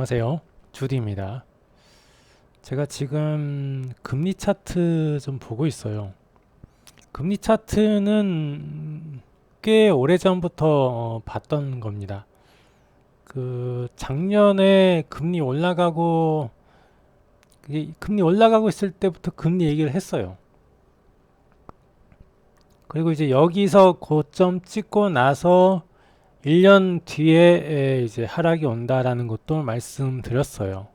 안녕하세요. 주디입니다. 제가 지금 금리 차트 좀 보고 있어요. 금리 차트는 꽤 오래전부터 봤던 겁니다. 작년에 금리 올라가고 있을 때부터 금리 얘기를 했어요. 그리고 이제 여기서 고점 찍고 나서 1년 뒤에 이제 하락이 온다라는 것도 말씀드렸어요.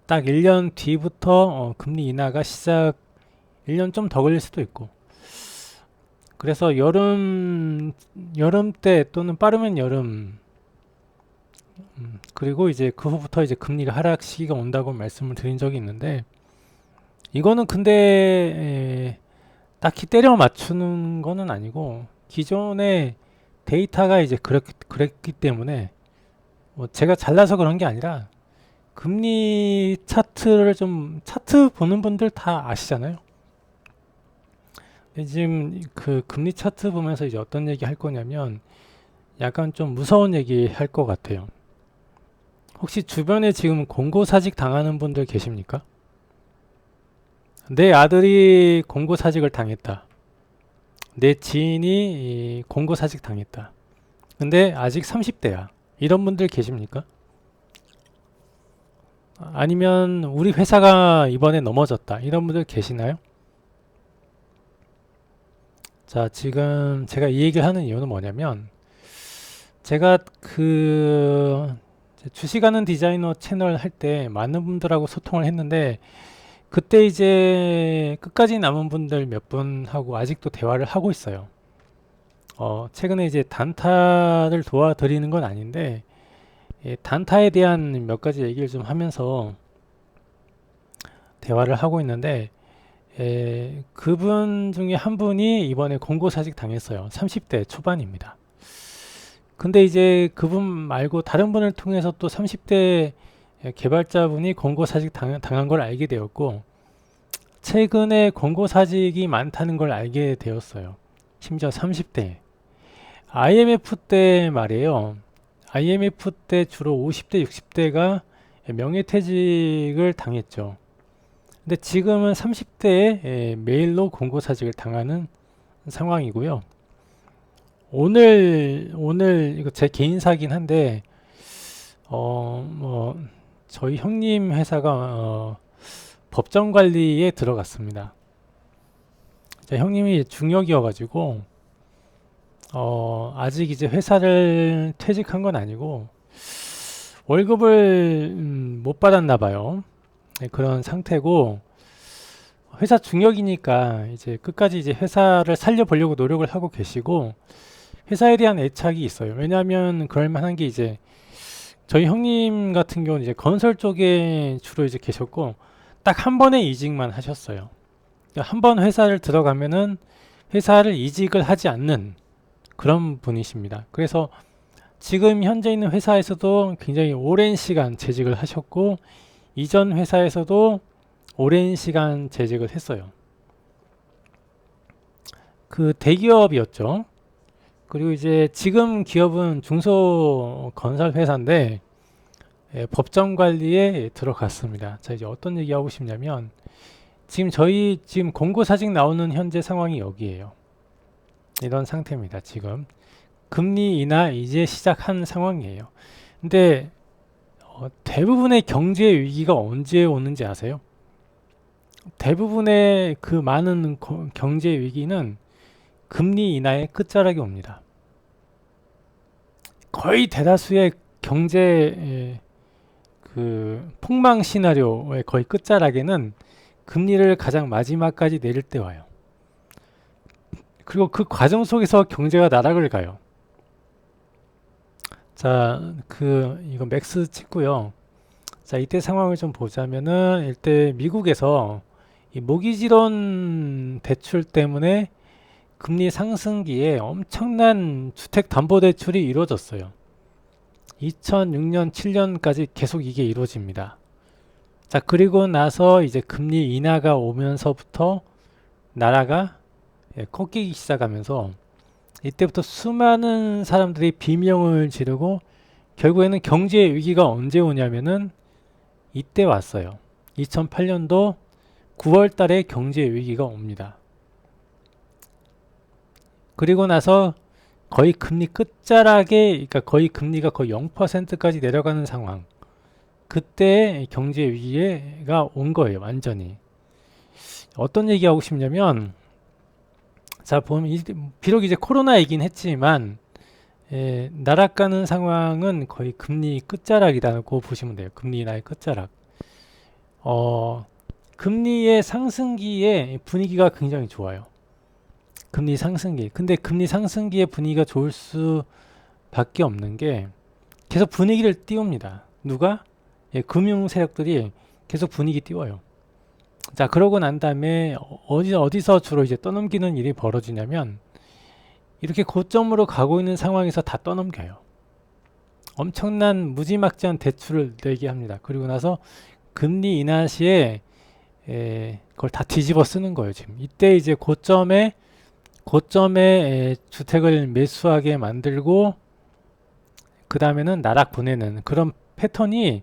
딱 1년 뒤부터 금리 인하가 1년 좀 더 걸릴 수도 있고. 그래서 여름 때 또는 빠르면 여름, 그리고 이제 그 후부터 이제 금리가 하락 시기가 온다고 말씀을 드린 적이 있는데, 이거는 근데 딱히 때려 맞추는 거는 아니고, 기존의 데이터가 이제 그랬기 때문에, 뭐 제가 잘나서 그런 게 아니라, 금리 차트 보는 분들 다 아시잖아요. 지금 그 금리 차트 보면서 이제 어떤 얘기 할 거냐면 약간 좀 무서운 얘기 할 것 같아요. 혹시 주변에 지금 공고사직 당하는 분들 계십니까? 내 아들이 공고사직을 당했다. 내 지인이 공고사직 당했다. 근데 아직 30대야. 이런 분들 계십니까? 아니면 우리 회사가 이번에 넘어졌다. 이런 분들 계시나요? 자, 지금 제가 이 얘기를 하는 이유는 뭐냐면 제가 주식하는 디자이너 채널 할 때 많은 분들하고 소통을 했는데 그때 이제 끝까지 남은 분들 몇 분하고 아직도 대화를 하고 있어요. 최근에 이제 단타를 도와드리는 건 아닌데 단타에 대한 몇 가지 얘기를 좀 하면서 대화를 하고 있는데 그분 중에 한 분이 이번에 공고사직 당했어요. 30대 초반입니다. 근데 이제 그분 말고 다른 분을 통해서 또 30대 개발자분이 공고사직 당한 걸 알게 되었고, 최근에 공고사직이 많다는 걸 알게 되었어요. 심지어 30대. IMF 때 말이에요. IMF 때 주로 50대, 60대가 명예퇴직을 당했죠. 근데 지금은 30대에 메일로 공고사직을 당하는 상황이고요. 오늘 이거 제 개인사긴 한데 저희 형님 회사가 법정 관리에 들어갔습니다. 제 형님이 중역이어가지고 아직 이제 회사를 퇴직한 건 아니고 월급을 못 받았나 봐요. 네, 그런 상태고 회사 중역이니까 이제 끝까지 이제 회사를 살려보려고 노력을 하고 계시고 회사에 대한 애착이 있어요. 왜냐하면 그럴 만한 게 이제 저희 형님 같은 경우는 이제 건설 쪽에 주로 이제 계셨고 딱 한 번에 이직만 하셨어요. 한 번 회사를 들어가면은 회사를 이직을 하지 않는 그런 분이십니다. 그래서 지금 현재 있는 회사에서도 굉장히 오랜 시간 재직을 하셨고 이전 회사에서도 오랜 시간 재직을 했어요. 그 대기업이었죠. 그리고 이제 지금 기업은 중소건설 회사인데 법정 관리에 들어갔습니다. 자, 이제 어떤 얘기 하고 싶냐면 지금 공고사직 나오는 현재 상황이 여기에요. 이런 상태입니다. 지금 금리 인하 이제 시작한 상황이에요. 근데 대부분의 경제 위기가 언제 오는지 아세요? 대부분의 그 많은 경제 위기는 금리 인하의 끝자락에 옵니다. 거의 대다수의 경제 폭망 시나리오의 거의 끝자락에는 금리를 가장 마지막까지 내릴 때 와요. 그리고 그 과정 속에서 경제가 나락을 가요. 자, 이거 맥스 찍고요. 자, 이때 상황을 좀 보자면은 이때 미국에서 이 모기지론 대출 때문에 금리 상승기에 엄청난 주택담보대출이 이루어졌어요. 2006년, 7년까지 계속 이게 이루어집니다. 자, 그리고 나서 이제 금리 인하가 오면서부터 나라가 꺾이기 시작하면서 이때부터 수많은 사람들이 비명을 지르고 결국에는 경제 위기가 언제 오냐면은 이때 왔어요. 2008년도 9월 달에 경제 위기가 옵니다. 그리고 나서 거의 금리 끝자락에, 그러니까 거의 금리가 거의 0%까지 내려가는 상황. 그때 경제 위기가 온 거예요, 완전히. 어떤 얘기하고 싶냐면, 자, 보면, 비록 이제 코로나이긴 했지만, 날아가는 상황은 거의 금리 끝자락이라고 보시면 돼요. 금리 인하의 끝자락. 금리의 상승기에 분위기가 굉장히 좋아요. 금리 상승기. 근데 금리 상승기의 분위기가 좋을 수밖에 없는 게 계속 분위기를 띄웁니다. 누가? 금융 세력들이 계속 분위기 띄워요. 자, 그러고 난 다음에 어디서 주로 이제 떠넘기는 일이 벌어지냐면 이렇게 고점으로 가고 있는 상황에서 다 떠넘겨요. 엄청난 무지막지한 대출을 내게 합니다. 그리고 나서 금리 인하 시에 그걸 다 뒤집어 쓰는 거예요. 지금 이때 이제 고점에 주택을 매수하게 만들고 그 다음에는 나락 보내는 그런 패턴이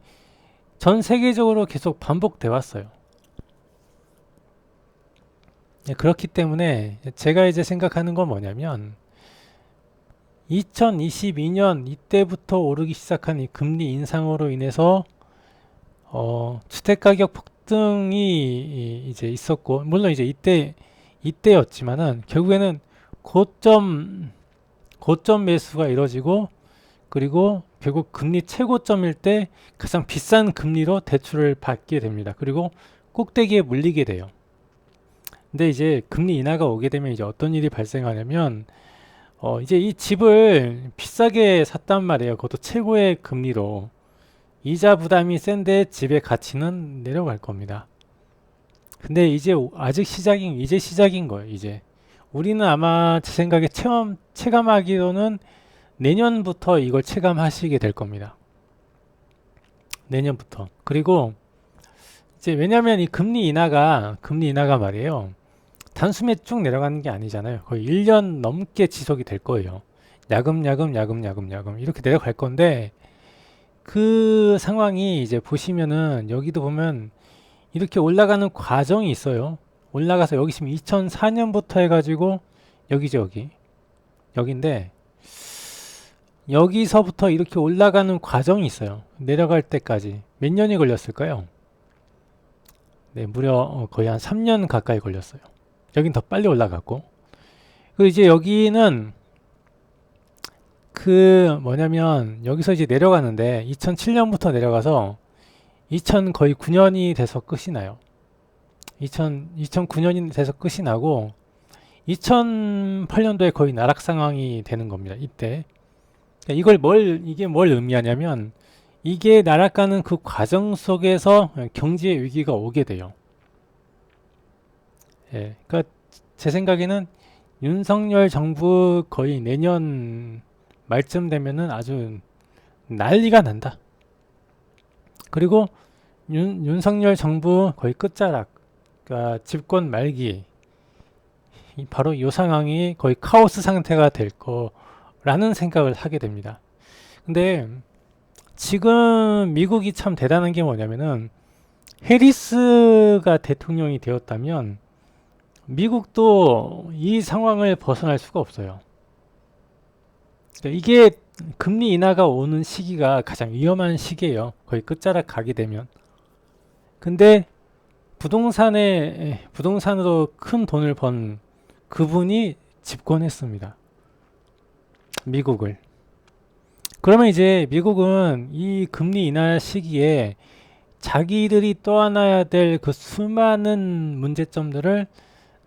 전 세계적으로 계속 반복돼 왔어요. 그렇기 때문에 제가 이제 생각하는 건 뭐냐면 2022년 이때부터 오르기 시작한 이 금리 인상으로 인해서 주택가격 폭등이 이제 있었고, 물론 이제 이때였지만은 결국에는 고점 매수가 이루어지고, 그리고 결국 금리 최고점일 때 가장 비싼 금리로 대출을 받게 됩니다. 그리고 꼭대기에 물리게 돼요. 근데 이제 금리 인하가 오게 되면 이제 어떤 일이 발생하냐면 이제 이 집을 비싸게 샀단 말이에요. 그것도 최고의 금리로. 이자 부담이 센데 집의 가치는 내려갈 겁니다. 근데 이제 아직 이제 시작인 거예요. 이제 우리는 아마 제 생각에 체감하기로는 내년부터 이걸 체감하시게 될 겁니다. 내년부터. 그리고 이제 왜냐면 이 금리 인하가 말이에요. 단숨에 쭉 내려가는 게 아니잖아요. 거의 1년 넘게 지속이 될 거예요. 야금야금 이렇게 내려갈 건데, 그 상황이 이제 보시면은 여기도 보면 이렇게 올라가는 과정이 있어요. 올라가서 여기 지금 2004년부터 해가지고 여기죠, 여기인데 여기서부터 이렇게 올라가는 과정이 있어요. 내려갈 때까지 몇 년이 걸렸을까요? 네, 무려 거의 한 3년 가까이 걸렸어요. 여긴 더 빨리 올라갔고, 그 이제 여기는 그 뭐냐면 여기서 이제 내려가는데 2007년부터 내려가서 거의 9년이 돼서 끝이 나요. 2009년이 돼서 끝이 나고 2008년도에 거의 나락 상황이 되는 겁니다. 이때. 이게 뭘 의미하냐면 이게 날아가는 그 과정 속에서 경제 위기가 오게 돼요. 그러니까 제 생각에는 윤석열 정부 거의 내년 말쯤 되면은 아주 난리가 난다. 그리고 윤석열 정부 거의 끝자락, 그러니까 집권 말기, 바로 이 상황이 거의 카오스 상태가 될 거라는 생각을 하게 됩니다. 근데 지금 미국이 참 대단한 게 뭐냐면은 해리스가 대통령이 되었다면 미국도 이 상황을 벗어날 수가 없어요. 그러니까 이게 금리 인하가 오는 시기가 가장 위험한 시기예요. 거의 끝자락 가게 되면. 근데 부동산으로 큰 돈을 번 그분이 집권했습니다. 미국을. 그러면 이제 미국은 이 금리 인하 시기에 자기들이 떠안아야 될 그 수많은 문제점들을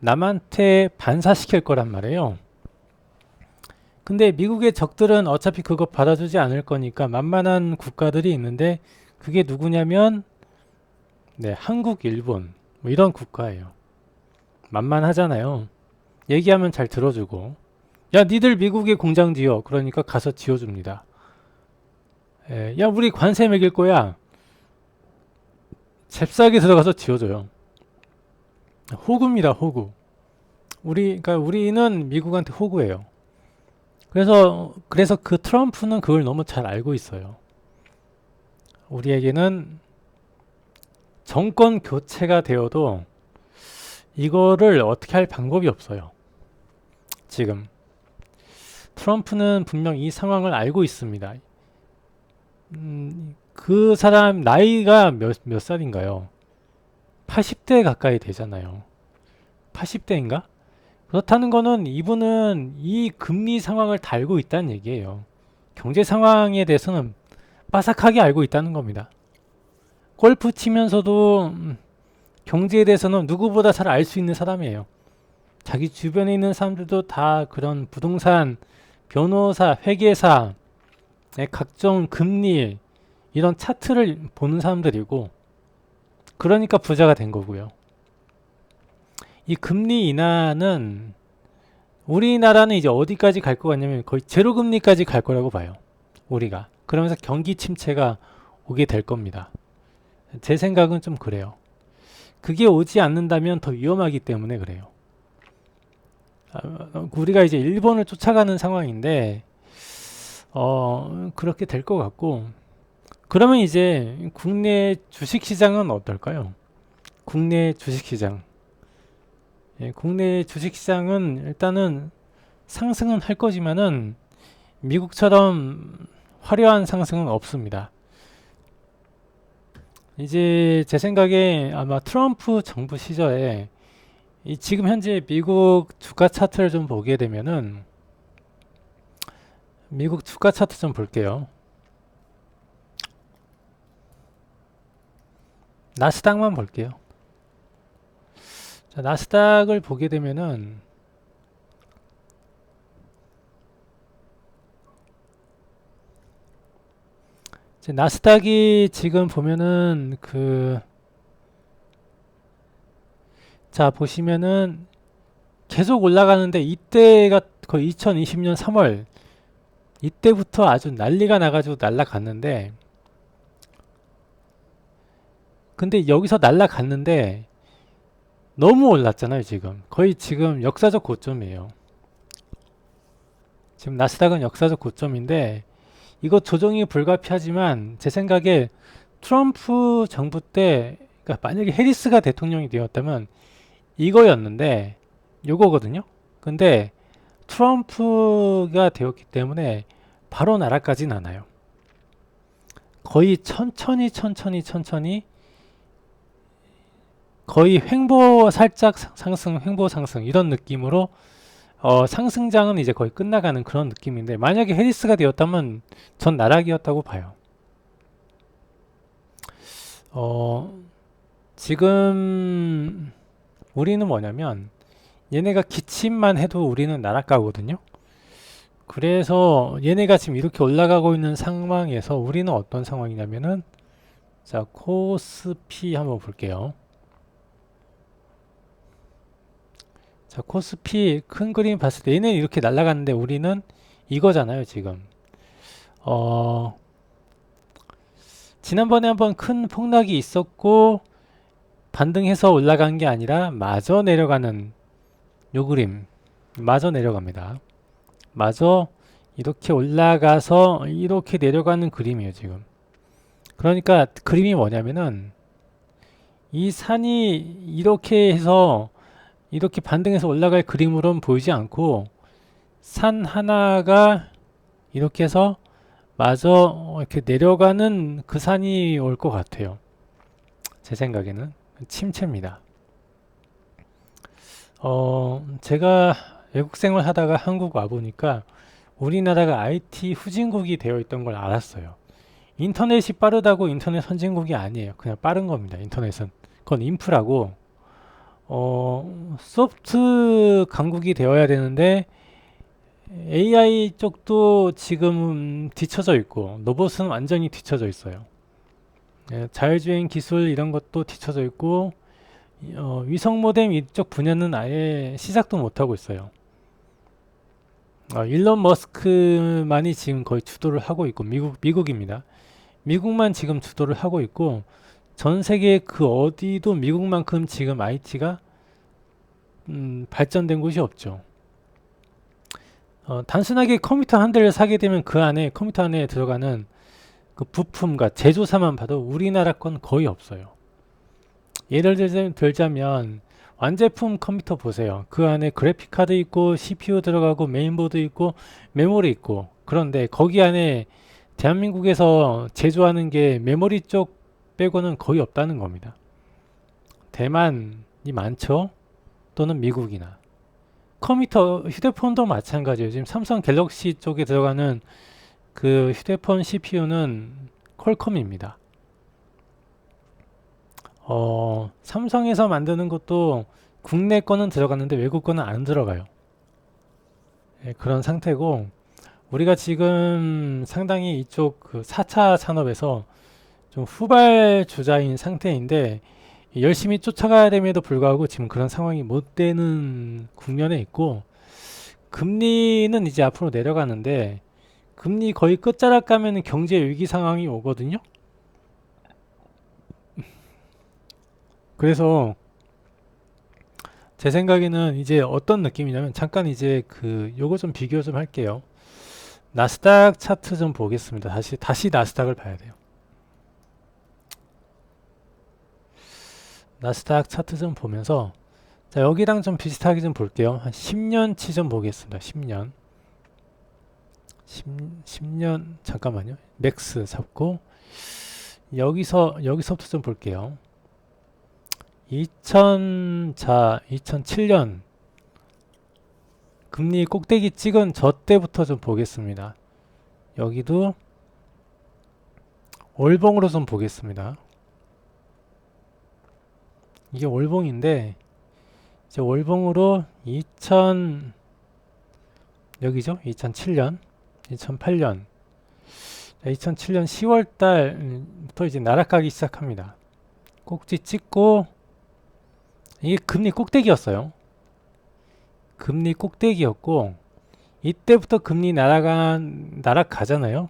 남한테 반사시킬 거란 말이에요. 근데 미국의 적들은 어차피 그거 받아주지 않을 거니까 만만한 국가들이 있는데, 그게 누구냐면 한국, 일본 뭐 이런 국가예요. 만만하잖아요. 얘기하면 잘 들어주고, 야 니들 미국에 공장 지어, 그러니까 가서 지어줍니다. 야 우리 관세 매길 거야, 잽싸게 들어가서 지어줘요. 호구입니다, 호구. 그러니까 우리는 미국한테 호구예요. 그래서 그 트럼프는 그걸 너무 잘 알고 있어요. 우리에게는 정권 교체가 되어도 이거를 어떻게 할 방법이 없어요. 지금 트럼프는 분명 이 상황을 알고 있습니다. 그 사람 나이가 몇 살인가요? 80대 가까이 되잖아요. 80대인가? 그렇다는 거는 이분은 이 금리 상황을 다 알고 있다는 얘기예요. 경제 상황에 대해서는 빠삭하게 알고 있다는 겁니다. 골프 치면서도 경제에 대해서는 누구보다 잘 알 수 있는 사람이에요. 자기 주변에 있는 사람들도 다 그런 부동산, 변호사, 회계사, 각종 금리 이런 차트를 보는 사람들이고, 그러니까 부자가 된 거고요. 이 금리 인하는 우리나라는 이제 어디까지 갈 것 같냐면 거의 제로 금리까지 갈 거라고 봐요. 우리가. 그러면서 경기 침체가 오게 될 겁니다. 제 생각은 좀 그래요. 그게 오지 않는다면 더 위험하기 때문에 그래요. 우리가 이제 일본을 쫓아가는 상황인데 그렇게 될 것 같고, 그러면 이제 국내 주식시장은 어떨까요? 국내 주식시장. 국내 주식시장은 일단은 상승은 할 거지만은 미국처럼 화려한 상승은 없습니다. 이제 제 생각에 아마 트럼프 정부 시절에 지금 현재 미국 주가 차트를 좀 보게 되면은, 미국 주가 차트 좀 볼게요. 나스닥만 볼게요. 자, 나스닥을 보게 되면은 나스닥이 지금 보면은 자, 보시면은 계속 올라가는데, 이때가 거의 2020년 3월 이때부터 아주 난리가 나가지고 날라갔는데, 근데 여기서 날라갔는데 너무 올랐잖아요. 거의 지금 역사적 고점이에요. 지금 나스닥은 역사적 고점인데, 이거 조정이 불가피하지만 제 생각에 트럼프 정부 때, 그러니까 만약에 해리스가 대통령이 되었다면 이거였는데, 요거거든요. 근데 트럼프가 되었기 때문에 바로 날아가진 않아요. 거의 천천히 거의 횡보 살짝 상승, 횡보 상승 이런 느낌으로 상승장은 이제 거의 끝나가는 그런 느낌인데, 만약에 해리스가 되었다면 전 나락이었다고 봐요. 지금 우리는 뭐냐면 얘네가 기침만 해도 우리는 나락가거든요. 그래서 얘네가 지금 이렇게 올라가고 있는 상황에서 우리는 어떤 상황이냐면은, 자, 코스피 한번 볼게요. 자, 코스피 큰 그림 봤을 때 얘는 이렇게 날아갔는데 우리는 이거잖아요. 지금 지난번에 한번 큰 폭락이 있었고 반등해서 올라간 게 아니라 마저 내려가는 요 그림, 마저 내려갑니다. 마저 이렇게 올라가서 이렇게 내려가는 그림이에요. 지금 그러니까 그림이 뭐냐면은, 이 산이 이렇게 해서 이렇게 반등해서 올라갈 그림으로는 보이지 않고, 산 하나가 이렇게 해서 마저 이렇게 내려가는 그 산이 올 것 같아요. 제 생각에는 침체입니다. 제가 외국 생활 하다가 한국 와보니까 우리나라가 IT 후진국이 되어 있던 걸 알았어요. 인터넷이 빠르다고 인터넷 선진국이 아니에요. 그냥 빠른 겁니다. 인터넷은. 그건 인프라고, 소프트 강국이 되어야 되는데 AI 쪽도 지금 뒤쳐져 있고 로봇은 완전히 뒤쳐져 있어요. 자율주행 기술 이런 것도 뒤쳐져 있고, 위성 모뎀 이쪽 분야는 아예 시작도 못하고 있어요. 일론 머스크만이 지금 거의 주도를 하고 있고, 미국입니다. 미국만 지금 주도를 하고 있고, 전 세계 그 어디도 미국만큼 지금 IT가 발전된 곳이 없죠. 단순하게 컴퓨터 한 대를 사게 되면 그 안에 컴퓨터 안에 들어가는 그 부품과 제조사만 봐도 우리나라 건 거의 없어요. 예를 들자면 완제품 컴퓨터 보세요. 그 안에 그래픽 카드 있고 CPU 들어가고 메인보드 있고 메모리 있고, 그런데 거기 안에 대한민국에서 제조하는 게 메모리 쪽 빼고는 거의 없다는 겁니다. 대만이 많죠? 또는 미국이나. 컴퓨터, 휴대폰도 마찬가지예요. 지금 삼성 갤럭시 쪽에 들어가는 그 휴대폰 CPU는 퀄컴입니다. 삼성에서 만드는 것도 국내 거는 들어갔는데 외국 거는 안 들어가요. 예, 그런 상태고, 우리가 지금 상당히 이쪽 그 4차 산업에서 좀 후발주자인 상태인데, 열심히 쫓아가야 됨에도 불구하고 지금 그런 상황이 못 되는 국면에 있고, 금리는 이제 앞으로 내려가는데, 금리 거의 끝자락 가면 경제 위기 상황이 오거든요. 그래서 제 생각에는 이제 어떤 느낌이냐면, 잠깐 이제 그 요거 좀 비교 좀 할게요. 나스닥 차트 좀 보겠습니다. 다시 나스닥을 봐야 돼요. 나스닥 차트 좀 보면서, 자, 여기랑 좀 비슷하게 좀 볼게요. 한 10년치 좀 보겠습니다. 10년 잠깐만요. 맥스 잡고 여기서부터 좀 볼게요. 2007년 금리 꼭대기 찍은 저 때부터 좀 보겠습니다. 여기도 월봉으로 좀 보겠습니다. 이게 월봉인데, 이제 월봉으로 여기죠? 2007년, 2008년, 2007년 10월 달부터 이제 날아가기 시작합니다. 꼭지 찍고, 이게 금리 꼭대기였어요. 금리 꼭대기였고, 이때부터 금리 날아가잖아요.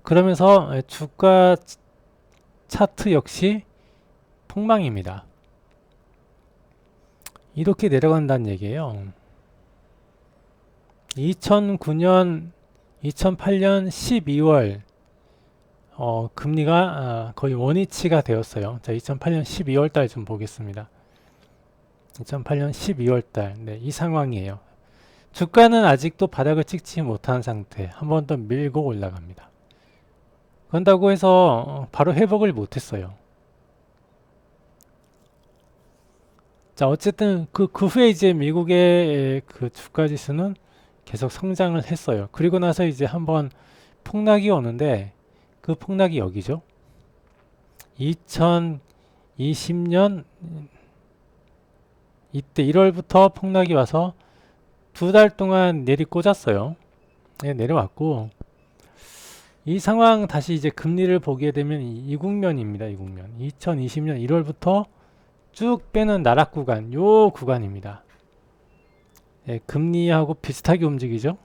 그러면서 주가 차트 역시 폭망입니다. 이렇게 내려간다는 얘기예요. 2009년, 2008년 12월 금리가 거의 원위치가 되었어요. 자, 2008년 12월 달 좀 보겠습니다. 2008년 12월 달, 네, 이 상황이에요. 주가는 아직도 바닥을 찍지 못한 상태. 한 번 더 밀고 올라갑니다. 그런다고 해서 바로 회복을 못했어요. 자, 어쨌든 그 후에 이제 미국의 그 주가 지수는 계속 성장을 했어요. 그리고 나서 이제 한번 폭락이 오는데, 그 폭락이 여기죠. 2020년 이때 1월부터 폭락이 와서 2달 동안 내리꽂았어요. 네, 내려왔고, 이 상황 다시 이제 금리를 보게 되면 이 국면입니다. 이 국면. 2020년 1월부터 쭉 빼는 나락 구간, 요 구간입니다. 예, 금리하고 비슷하게 움직이죠.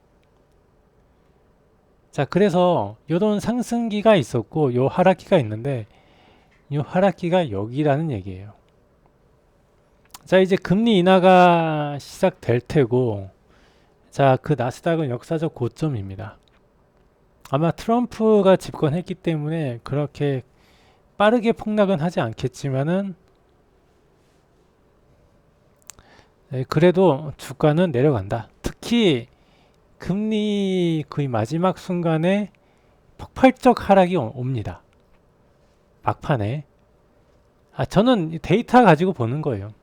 자, 그래서 요런 상승기가 있었고 요 하락기가 있는데, 요 하락기가 여기라는 얘기예요. 자, 이제 금리 인하가 시작될 테고, 자, 그 나스닥은 역사적 고점입니다. 아마 트럼프가 집권했기 때문에 그렇게 빠르게 폭락은 하지 않겠지만은, 그래도 주가는 내려간다. 특히 금리 거의 마지막 순간에 폭발적 하락이 옵니다. 막판에. 저는 데이터 가지고 보는 거예요.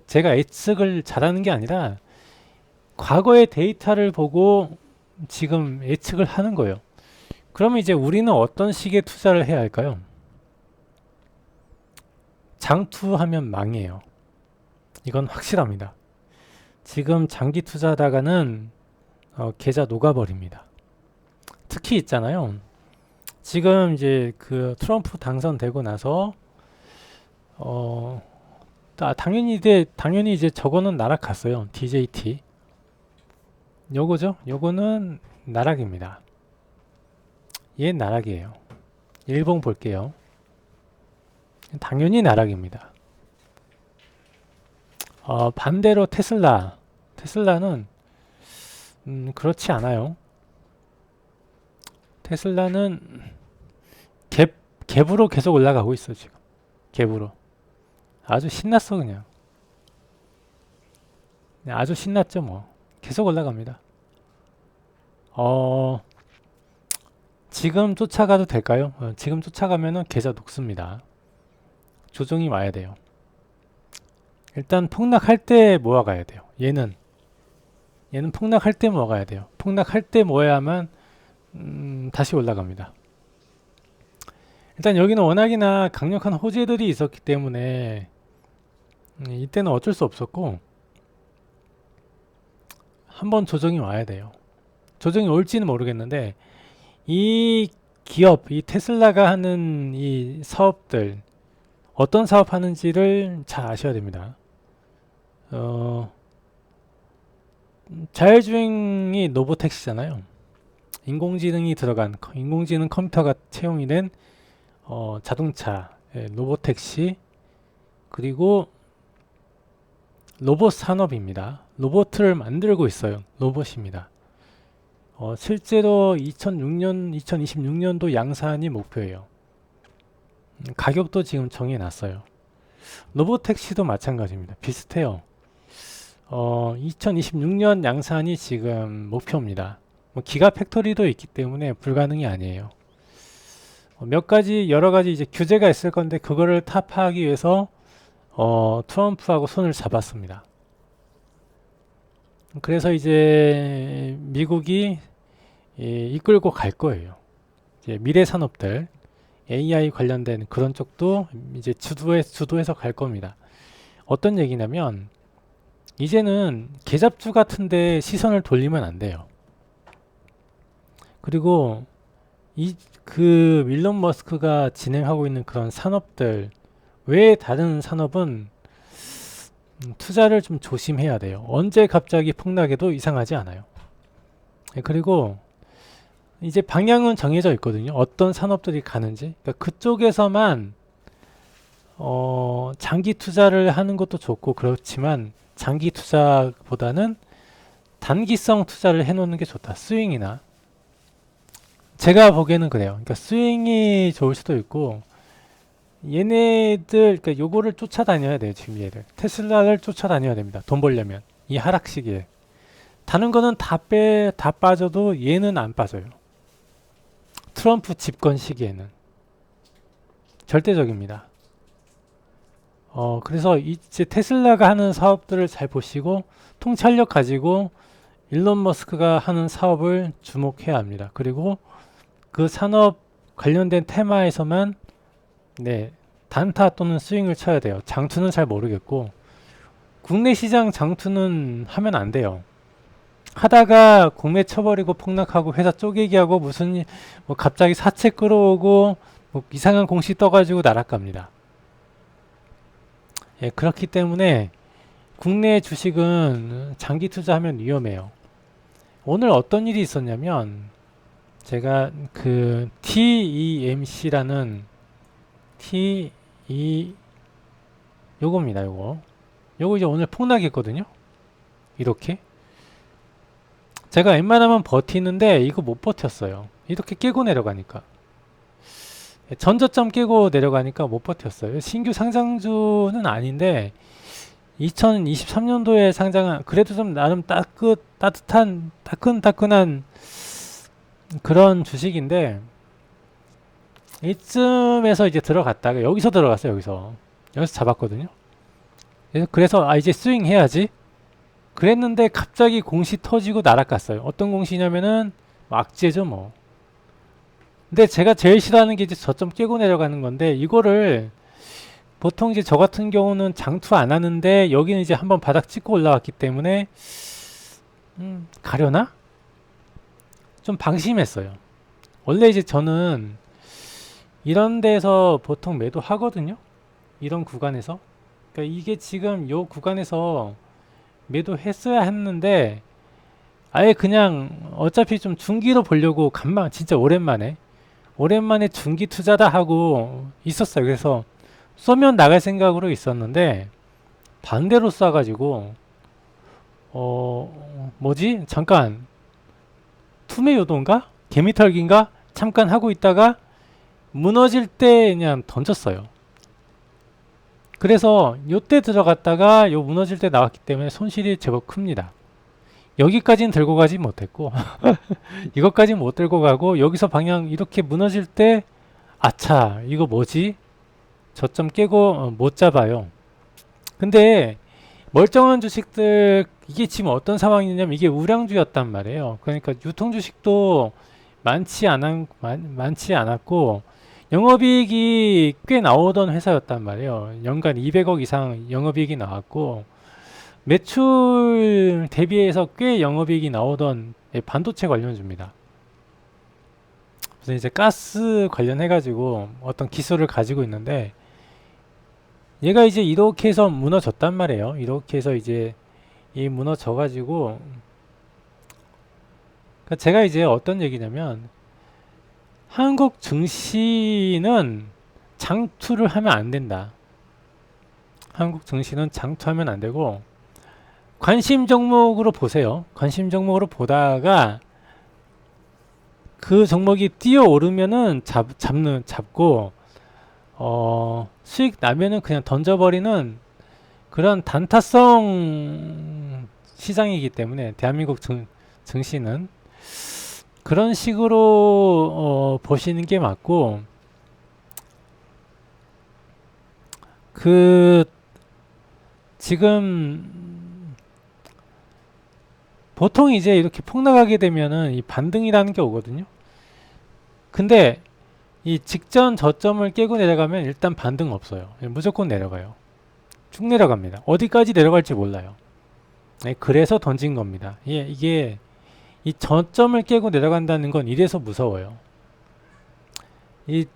제가 예측을 잘하는 게 아니라 과거의 데이터를 보고 지금 예측을 하는 거예요. 그러면 이제 우리는 어떤 식의 투자를 해야 할까요? 장투하면 망해요. 이건 확실합니다. 지금 장기 투자하다가는 계좌 녹아버립니다. 특히 있잖아요. 지금 이제 그 트럼프 당선되고 나서 당연히 이제 저거는 나락갔어요. DJT. 요거죠? 요거는 나락입니다. 얘 나락이에요. 일봉 볼게요. 당연히 나락입니다. 반대로 테슬라는 그렇지 않아요. 테슬라는 갭으로 계속 올라가고 있어 지금. 갭으로. 아주 신났어 그냥. 아주 신났죠 뭐. 계속 올라갑니다. 지금 쫓아가도 될까요? 지금 쫓아가면은 계좌 녹습니다. 조정이 와야 돼요. 일단 폭락할 때 모아가야 돼요. 얘는 폭락할 때 모아가야 돼요. 폭락할 때 모아야만 다시 올라갑니다. 일단 여기는 워낙이나 강력한 호재들이 있었기 때문에 이때는 어쩔 수 없었고 한번 조정이 와야 돼요. 조정이 올지는 모르겠는데 이 기업, 이 테슬라가 하는 이 사업들 어떤 사업 하는지를 잘 아셔야 됩니다. 자율주행이 로보택시잖아요. 인공지능 컴퓨터가 채용이 된 자동차, 로보택시, 그리고 로봇 산업입니다. 로봇을 만들고 있어요. 로봇입니다. 실제로 2026년도 양산이 목표예요. 가격도 지금 정해놨어요. 로보택시도 마찬가지입니다. 비슷해요. 2026년 양산이 지금 목표입니다. 기가팩토리도 있기 때문에 불가능이 아니에요. 몇 가지 여러 가지 이제 규제가 있을 건데 그거를 타파하기 위해서 트럼프하고 손을 잡았습니다. 그래서 이제 미국이 이끌고 갈 거예요. 이제 미래 산업들 AI 관련된 그런 쪽도 이제 주도해서 갈 겁니다. 어떤 얘기냐면 이제는 계잡주 같은데 시선을 돌리면 안 돼요. 그리고 그 일론 머스크가 진행하고 있는 그런 산업들 외에 다른 산업은 투자를 좀 조심해야 돼요. 언제 갑자기 폭락해도 이상하지 않아요. 그리고 이제 방향은 정해져 있거든요. 어떤 산업들이 가는지. 그러니까 그쪽에서만 장기 투자를 하는 것도 좋고 그렇지만 장기 투자보다는 단기성 투자를 해놓는 게 좋다. 스윙이나. 제가 보기에는 그래요. 그러니까 스윙이 좋을 수도 있고 얘네들 그러니까 요거를 쫓아다녀야 돼요. 지금 얘들 테슬라를 쫓아다녀야 됩니다. 돈 벌려면 이 하락 시기에 다른 거는 다 빠져도 얘는 안 빠져요. 트럼프 집권 시기에는 절대적입니다. 그래서 이제 테슬라가 하는 사업들을 잘 보시고 통찰력 가지고 일론 머스크가 하는 사업을 주목해야 합니다. 그리고 그 산업 관련된 테마에서만 단타 또는 스윙을 쳐야 돼요. 장투는 잘 모르겠고 국내 시장 장투는 하면 안 돼요. 하다가 국내 쳐버리고 폭락하고 회사 쪼개기 하고 무슨 뭐 갑자기 사채 끌어오고 뭐 이상한 공시 떠가지고 날아갑니다. 그렇기 때문에 국내 주식은 장기 투자하면 위험해요. 오늘 어떤 일이 있었냐면 제가 그 TEMC라는 요겁니다. 요거 이제 오늘 폭락했거든요. 이렇게 제가 웬만하면 버티는데 이거 못 버텼어요. 이렇게 깨고 내려가니까 전저점 깨고 내려가니까 못 버텼어요. 신규 상장주는 아닌데 2023년도에 상장한 그래도 좀 나름 따뜻한 따끈따끈한 그런 주식인데 이쯤에서 이제 들어갔다가 여기서 들어갔어요. 여기서 잡았거든요. 그래서 이제 스윙 해야지 그랬는데 갑자기 공시 터지고 날아갔어요. 어떤 공시냐면은 악재죠 뭐. 근데 제가 제일 싫어하는 게 이제 저점 깨고 내려가는 건데 이거를 보통 이제 저 같은 경우는 장투 안 하는데 여기는 이제 한번 바닥 찍고 올라왔기 때문에 가려나? 좀 방심했어요. 원래 이제 저는 이런 데서 보통 매도 하거든요. 이런 구간에서. 그러니까 이게 지금 요 구간에서 매도했어야 했는데 아예 그냥 어차피 좀 중기로 보려고 진짜 오랜만에 중기 투자다 하고 있었어요. 그래서 쏘면 나갈 생각으로 있었는데 반대로 쏴가지고 잠깐 투매 요동가? 개미털기인가? 잠깐 하고 있다가 무너질 때 그냥 던졌어요. 그래서 요때 들어갔다가 요 무너질 때 나왔기 때문에 손실이 제법 큽니다. 여기까지는 들고 가지 못했고 이것까지는 못 들고 가고 여기서 방향 이렇게 무너질 때 아차 이거 뭐지? 저점 깨고 못 잡아요. 근데 멀쩡한 주식들 이게 지금 어떤 상황이냐면 이게 우량주였단 말이에요. 그러니까 유통 주식도 많지 않았고 영업이익이 꽤 나오던 회사였단 말이에요. 연간 200억 이상 영업이익이 나왔고 매출 대비해서 꽤 영업이익이 나오던 반도체 관련주입니다. 그래서 이제 가스 관련해가지고 어떤 기술을 가지고 있는데 얘가 이제 이렇게 해서 무너졌단 말이에요. 이렇게 해서 이제 이 무너져가지고 그러니까 제가 이제 어떤 얘기냐면 한국 증시는 장투를 하면 안 된다. 한국 증시는 장투하면 안 되고 관심 종목으로 보세요. 관심 종목으로 보다가 그 종목이 뛰어오르면은 잡고 수익 나면은 그냥 던져버리는 그런 단타성 시장이기 때문에 대한민국 증시는 그런 식으로 보시는 게 맞고 그 지금 보통 이제 이렇게 폭락하게 되면은 이 반등이라는 게 오거든요. 근데 이 직전 저점을 깨고 내려가면 일단 반등 없어요. 무조건 내려가요. 쭉 내려갑니다. 어디까지 내려갈지 몰라요. 네, 그래서 던진 겁니다. 이게 이 저점을 깨고 내려간다는 건 이래서 무서워요. 이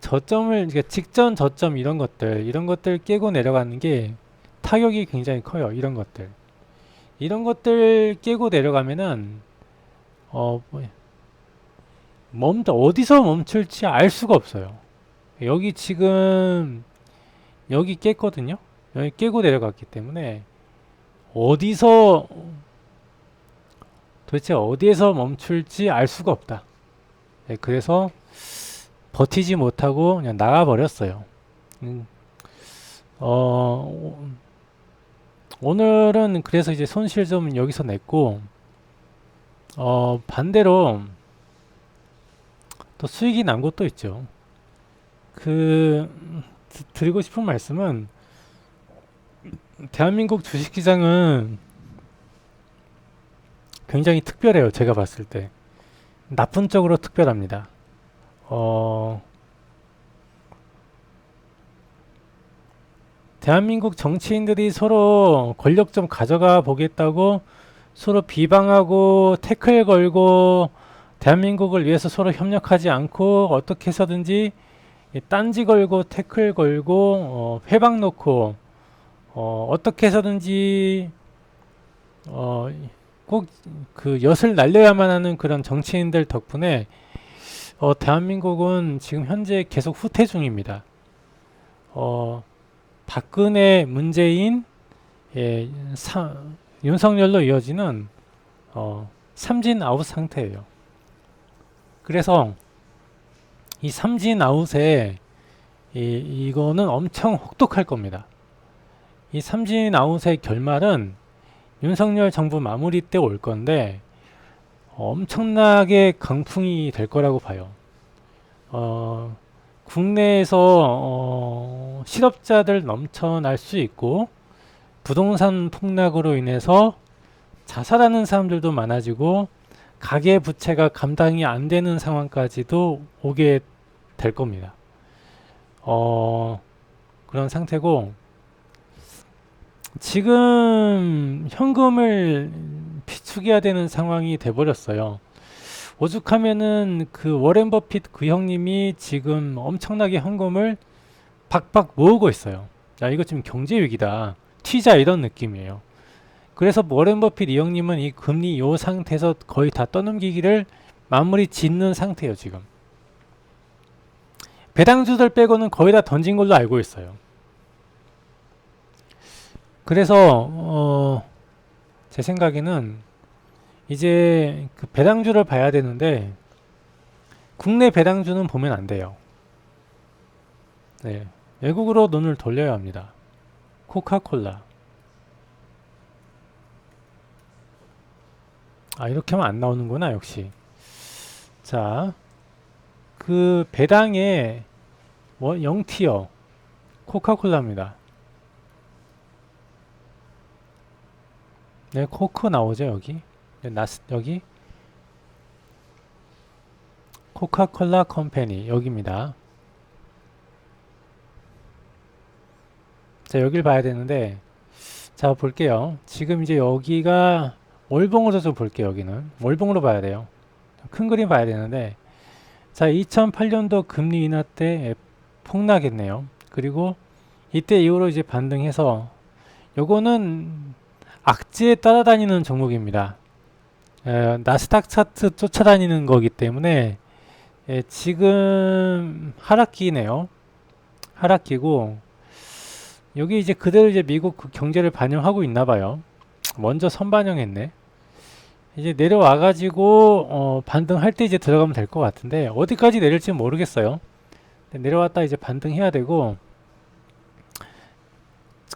저점을 그러니까 직전 저점 이런 것들 깨고 내려가는 게 타격이 굉장히 커요. 이런 것들 깨고 내려가면은 어디서 멈출지 알 수가 없어요. 여기 지금 여기 깼거든요. 여기 깨고 내려갔기 때문에 도대체 어디에서 멈출지 알 수가 없다. 네, 그래서 버티지 못하고 그냥 나가버렸어요. 오늘은 그래서 이제 손실 좀 여기서 냈고 반대로 또 수익이 난 것도 있죠. 드리고 싶은 말씀은 대한민국 주식시장은 굉장히 특별해요. 제가 봤을 때 나쁜 쪽으로 특별합니다. 대한민국 정치인들이 서로 권력 좀 가져가 보겠다고 서로 비방하고 태클 걸고 대한민국을 위해서 서로 협력하지 않고 어떻게 해서든지 딴지 걸고 태클 걸고 회방 놓고 어떻게 해서든지 꼭 그 엿을 날려야만 하는 그런 정치인들 덕분에 대한민국은 지금 현재 계속 후퇴 중입니다. 박근혜, 문재인, 윤석열로 이어지는 삼진 아웃 상태예요. 그래서 이 삼진 아웃에 이거는 엄청 혹독할 겁니다. 이 삼진 아웃의 결말은 윤석열 정부 마무리 때 올 건데 엄청나게 강풍이 될 거라고 봐요. 국내에서 실업자들 넘쳐날 수 있고 부동산 폭락으로 인해서 자살하는 사람들도 많아지고 가계 부채가 감당이 안 되는 상황까지도 오게 될 겁니다. 그런 상태고 지금 현금을 비축해야 되는 상황이 돼버렸어요. 오죽하면은 그 워렌 버핏 그 형님이 지금 엄청나게 현금을 박박 모으고 있어요. 야, 이거 지금 경제 위기다. 튀자 이런 느낌이에요. 그래서 워렌 버핏 이 형님은 이 금리 요 상태에서 거의 다 떠넘기기를 마무리 짓는 상태예요, 지금. 배당주들 빼고는 거의 다 던진 걸로 알고 있어요. 그래서 제 생각에는 이제 그 배당주를 봐야 되는데 국내 배당주는 보면 안 돼요. 네, 외국으로 눈을 돌려야 합니다. 코카콜라. 아, 이렇게 하면 안 나오는구나, 역시. 자, 그 배당의 0티어 코카콜라입니다. 네, 코크 나오죠, 여기. 네, 여기 코카콜라 컴퍼니 여기입니다. 자, 여길 봐야 되는데, 자, 볼게요. 지금 이제 여기가 월봉으로 좀 볼게요. 여기는 월봉으로 봐야 돼요. 큰 그림 봐야 되는데, 자, 2008년도 금리 인하 때 폭락했네요. 그리고 이때 이후로 이제 반등해서 요거는 악재에 따라다니는 종목입니다. 나스닥 차트 쫓아다니는 거기 때문에 지금 하락기네요. 하락기고 여기 이제 그대로 이제 미국 그 경제를 반영하고 있나 봐요. 먼저 선반영했네. 이제 내려와가지고 반등할 때 이제 들어가면 될 것 같은데 어디까지 내릴지는 모르겠어요. 내려왔다 이제 반등해야 되고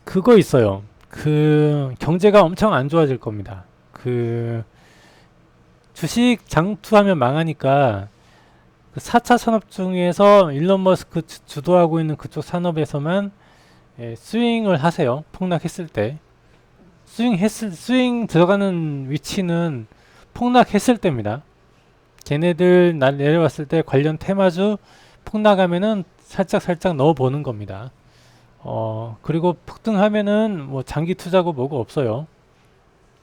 그거 있어요. 그 경제가 엄청 안 좋아질 겁니다. 그 주식 장투하면 망하니까 그 4차 산업 중에서 일론 머스크 주도하고 있는 그쪽 산업에서만 스윙을 하세요. 폭락했을 때. 스윙 들어가는 위치는 폭락했을 때입니다. 걔네들 내려왔을 때 관련 테마주 폭락하면은 살짝 넣어보는 겁니다. 그리고 폭등하면은 뭐 장기 투자고 뭐고 없어요.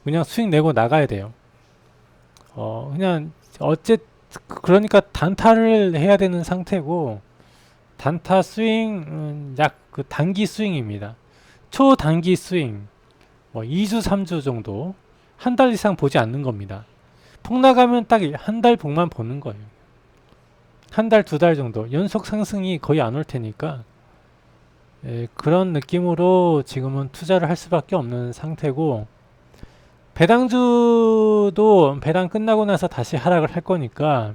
그냥 수익 내고 나가야 돼요. 그냥 그러니까 단타를 해야 되는 상태고 단타 스윙 약 그 단기 스윙입니다. 초단기 스윙 뭐 2주 3주 정도 한 달 이상 보지 않는 겁니다. 폭락하면 딱 한 달 복만 보는 거예요. 한 달, 두 달 정도 연속 상승이 거의 안 올 테니까 그런 느낌으로 지금은 투자를 할 수밖에 없는 상태고 배당주도 배당 끝나고 나서 다시 하락을 할 거니까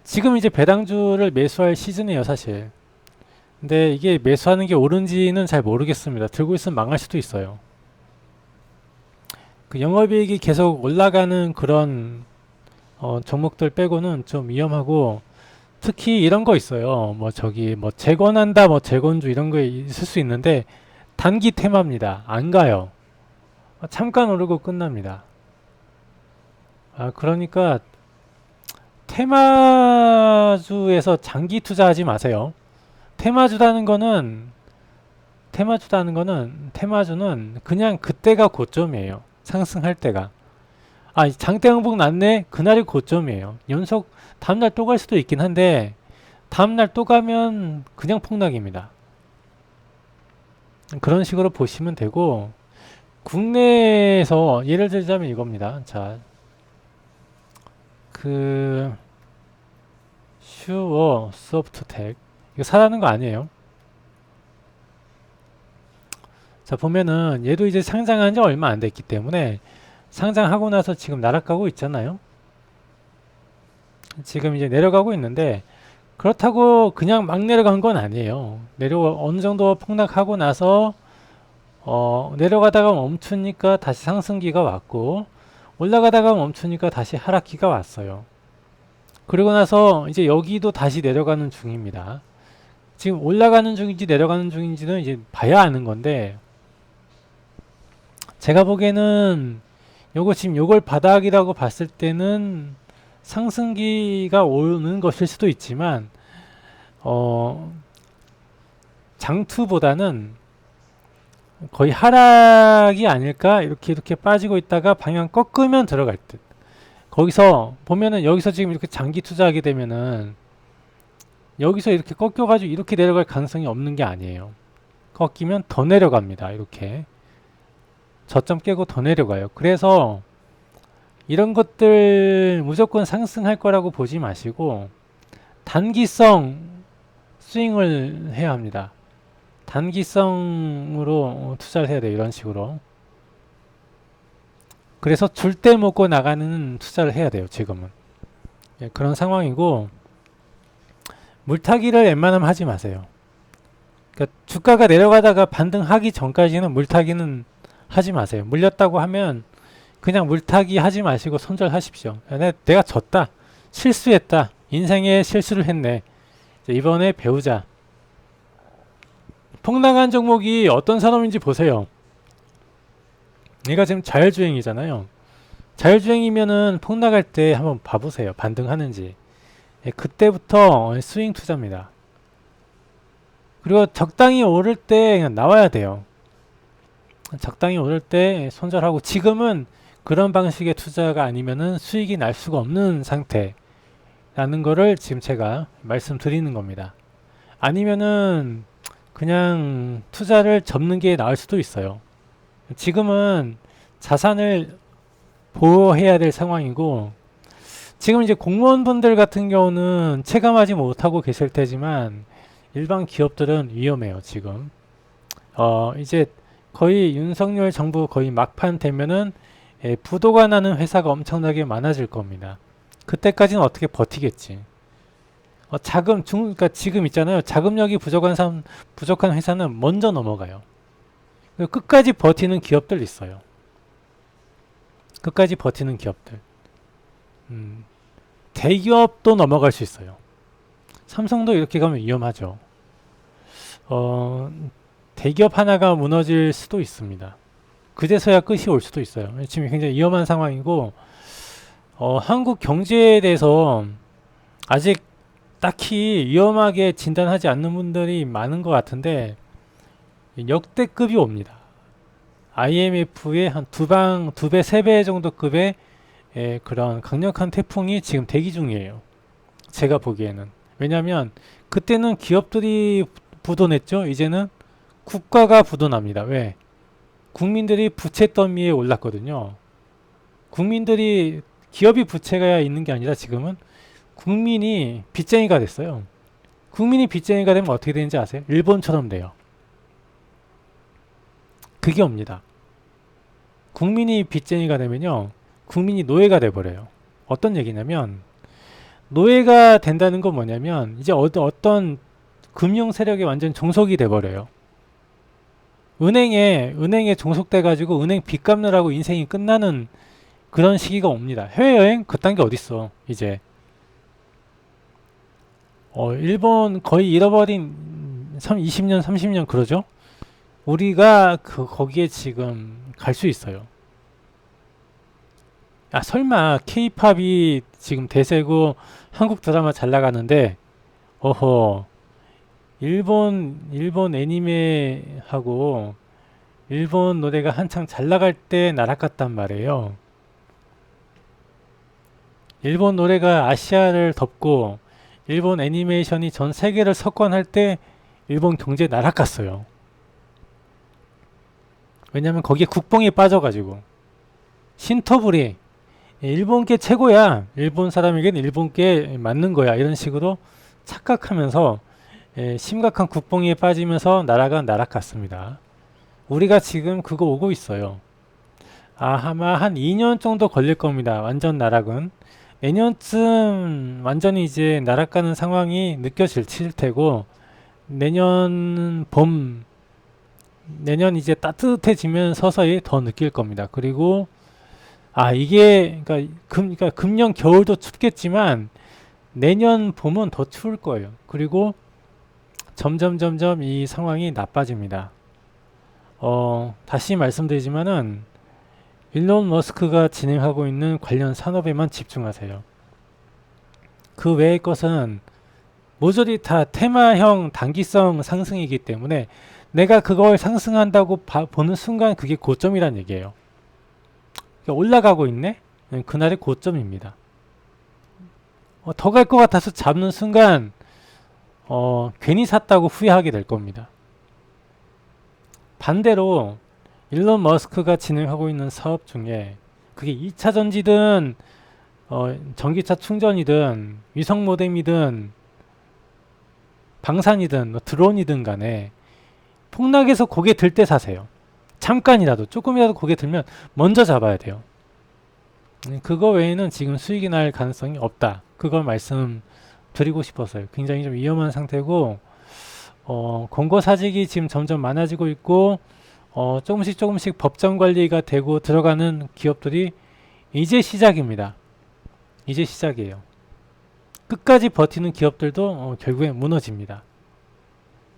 지금 이제 배당주를 매수할 시즌이에요, 사실. 근데 이게 매수하는 게 옳은지는 잘 모르겠습니다. 들고 있으면 망할 수도 있어요. 그 영업이익이 계속 올라가는 그런 종목들 빼고는 좀 위험하고 특히 이런 거 있어요. 뭐 저기 뭐 재건한다, 뭐 재건주 이런 거 있을 수 있는데 단기 테마입니다. 안 가요. 잠깐 오르고 끝납니다. 그러니까 테마주에서 장기 투자하지 마세요. 테마주는 그냥 그때가 고점이에요. 상승할 때가. 장대 항복 났네? 그날이 고점이에요. 연속 다음날 또 갈 수도 있긴 한데 다음날 또 가면 그냥 폭락입니다. 그런 식으로 보시면 되고 국내에서 예를 들자면 이겁니다. 자, 슈어 소프트텍 이거 사라는 거 아니에요. 자, 보면은 얘도 이제 상장한 지 얼마 안 됐기 때문에 상장하고 나서 지금 날아가고 있잖아요. 지금 이제 내려가고 있는데 그렇다고 그냥 막 내려간 건 아니에요. 어느 정도 폭락하고 나서 내려가다가 멈추니까 다시 상승기가 왔고 올라가다가 멈추니까 다시 하락기가 왔어요. 그리고 나서 이제 여기도 다시 내려가는 중입니다. 지금 올라가는 중인지 내려가는 중인지는 이제 봐야 아는 건데 제가 보기에는 요걸 바닥이라고 봤을 때는 상승기가 오는 것일 수도 있지만 장투보다는 거의 하락이 아닐까 이렇게 빠지고 있다가 방향 꺾으면 들어갈 듯. 거기서 보면은 여기서 지금 이렇게 장기 투자하게 되면은 여기서 이렇게 꺾여가지고 이렇게 내려갈 가능성이 없는 게 아니에요. 꺾이면 더 내려갑니다. 이렇게 저점 깨고 더 내려가요. 그래서 이런 것들 무조건 상승할 거라고 보지 마시고 단기성 스윙을 해야 합니다. 단기성으로 투자를 해야 돼요. 이런 식으로. 그래서 줄 때 먹고 나가는 투자를 해야 돼요, 지금은. 예, 그런 상황이고, 물타기를 웬만하면 하지 마세요. 그러니까 주가가 내려가다가 반등하기 전까지는 물타기는 하지 마세요. 물렸다고 하면 그냥 물타기 하지 마시고 손절하십시오. 내가 졌다. 실수했다. 인생에 실수를 했네. 이번에 배우자. 폭락한 종목이 어떤 산업인지 보세요. 얘가 지금 자율주행이잖아요. 자율주행이면은 폭락할 때 한번 봐보세요. 반등하는지. 예, 그때부터 스윙 투자입니다. 그리고 적당히 오를 때 그냥 나와야 돼요. 적당히 오를 때 손절하고, 지금은 그런 방식의 투자가 아니면은 수익이 날 수가 없는 상태라는 거를 지금 제가 말씀드리는 겁니다. 아니면은 그냥 투자를 접는 게 나을 수도 있어요. 지금은 자산을 보호해야 될 상황이고, 지금 이제 공무원분들 같은 경우는 체감하지 못하고 계실 테지만 일반 기업들은 위험해요. 지금 이제 거의 윤석열 정부 거의 막판 되면은 부도가 나는 회사가 엄청나게 많아질 겁니다. 그때까지는 어떻게 버티겠지. 그러니까 지금 있잖아요. 자금력이 부족한 회사는 먼저 넘어가요. 끝까지 버티는 기업들 있어요. 끝까지 버티는 기업들. 대기업도 넘어갈 수 있어요. 삼성도 이렇게 가면 위험하죠. 대기업 하나가 무너질 수도 있습니다. 그제서야 끝이 올 수도 있어요. 지금 굉장히 위험한 상황이고, 한국 경제에 대해서 아직 딱히 위험하게 진단하지 않는 분들이 많은 것 같은데, 역대급이 옵니다. IMF의 한 두 배, 세 배 정도 급의 그런 강력한 태풍이 지금 대기 중이에요. 제가 보기에는. 왜냐하면 그때는 기업들이 부도냈죠. 이제는 국가가 부도납니다. 왜? 국민들이 부채 더미에 올랐거든요. 기업이 부채가 있는 게 아니라 지금은 국민이 빚쟁이가 됐어요. 국민이 빚쟁이가 되면 어떻게 되는지 아세요? 일본처럼 돼요. 그게 옵니다. 국민이 빚쟁이가 되면요, 국민이 노예가 돼버려요. 어떤 얘기냐면, 노예가 된다는 건 뭐냐면 이제 어떤 금융 세력에 완전 종속이 돼버려요. 은행에 종속돼 가지고 은행 빚 갚느라고 인생이 끝나는 그런 시기가 옵니다. 해외여행 그딴 게 어딨어. 이제 일본 거의 잃어버린 20년 30년 그러죠. 우리가 거기에 지금 갈 수 있어요. 설마 케이팝이 지금 대세고 한국 드라마 잘 나가는데, 일본 애니메하고 일본 노래가 한창 잘 나갈 때 날아갔단 말이에요. 일본 노래가 아시아를 덮고 일본 애니메이션이 전 세계를 석권할 때 일본 경제 날아갔어요. 왜냐면 거기에 국뽕이 빠져가지고. 신토부리 일본계 최고야. 일본 사람에겐 일본계 맞는 거야. 이런 식으로 착각하면서 심각한 국뽕에 빠지면서 나라가 날아갔습니다. 우리가 지금 그거 오고 있어요. 아마 한 2년 정도 걸릴 겁니다. 완전 나락은. 내년쯤 완전히 이제 날아가는 상황이 느껴질 테고, 내년 이제 따뜻해지면 서서히 더 느낄 겁니다. 그리고 이게 그러니까 금년 겨울도 춥겠지만 내년 봄은 더 추울 거예요. 그리고 점점 이 상황이 나빠집니다. 다시 말씀드리지만은 일론 머스크가 진행하고 있는 관련 산업에만 집중하세요. 그 외의 것은 모조리 다 테마형 단기성 상승이기 때문에 내가 그걸 상승한다고 보는 순간 그게 고점이란 얘기예요. 올라가고 있네? 그날의 고점입니다. 더 갈 것 같아서 잡는 순간 괜히 샀다고 후회하게 될 겁니다. 반대로 일론 머스크가 진행하고 있는 사업 중에 그게 2차 전지든 전기차 충전이든 위성 모뎀이든 방산이든 드론이든 간에 폭락해서 고개 들 때 사세요. 잠깐이라도 조금이라도 고개 들면 먼저 잡아야 돼요. 그거 외에는 지금 수익이 날 가능성이 없다. 그걸 말씀드리고 싶었어요. 굉장히 좀 위험한 상태고, 권고 사직이 지금 점점 많아지고 있고, 조금씩 법정 관리가 되고 들어가는 기업들이 이제 시작입니다. 이제 시작이에요. 끝까지 버티는 기업들도 결국에 무너집니다.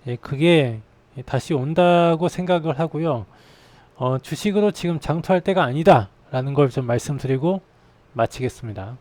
예, 그게 다시 온다고 생각을 하고요. 주식으로 지금 장투할 때가 아니다 라는 걸 좀 말씀드리고 마치겠습니다.